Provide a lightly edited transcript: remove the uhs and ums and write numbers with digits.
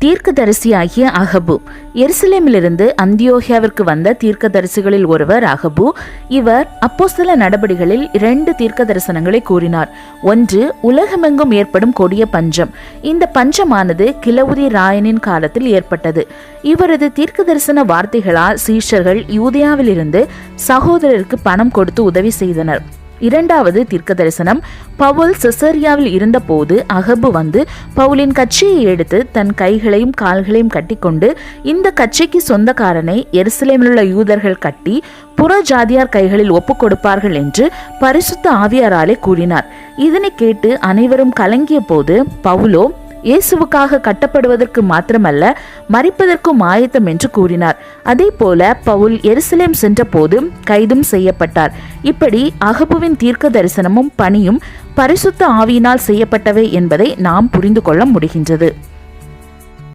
தீர்க்கதரிசியாகிய அகபு. எருசலேமிலிருந்து அந்தியோகியாவிற்கு வந்த தீர்க்கதரிசிகளில் ஒருவர் அகபு. இவர் அப்போஸ்தல நடபடிகளில் 2 தீர்க்க தரிசனங்களை கூறினார். ஒன்று, உலகமெங்கும் ஏற்படும் கொடிய பஞ்சம். இந்த பஞ்சமானது கிலவுதி ராயனின் காலத்தில் ஏற்பட்டது. இவரது தீர்க்க தரிசன வார்த்தைகளால் சீஷர்கள் யூதேயாவிலிருந்து சகோதரருக்கு பணம் கொடுத்து உதவி செய்தனர். 2வது தீர்க்க தரிசனம், பவுல் செசரியாவில் இருந்த போது அகபு வந்து பவுலின் கச்சையை எடுத்து தன் கைகளையும் கால்களையும் கட்டிக்கொண்டு, இந்த கச்சைக்கு சொந்தக்காரனை எருசலேமில் உள்ள யூதர்கள் கட்டி புற ஜாதியார் கைகளில் ஒப்பு கொடுப்பார்கள் என்று பரிசுத்த ஆவியாராலே கூறினார். இதனை கேட்டு அனைவரும் கலங்கிய போது பவுலோ இயேசுவுக்காக கட்டப்படுவதற்கு மாத்திரமல்ல, மரிப்பதற்கும் ஆயத்தம் என்று கூறினார். அதே போல பவுல் எருசலேம் சென்ற போது கைதும் செய்யப்பட்டார். இப்படி அகபுவின் தீர்க்க தரிசனமும் பணியும் பரிசுத்த ஆவியினால் செய்யப்பட்டவை என்பதை நாம் புரிந்து கொள்ள முடிகின்றது.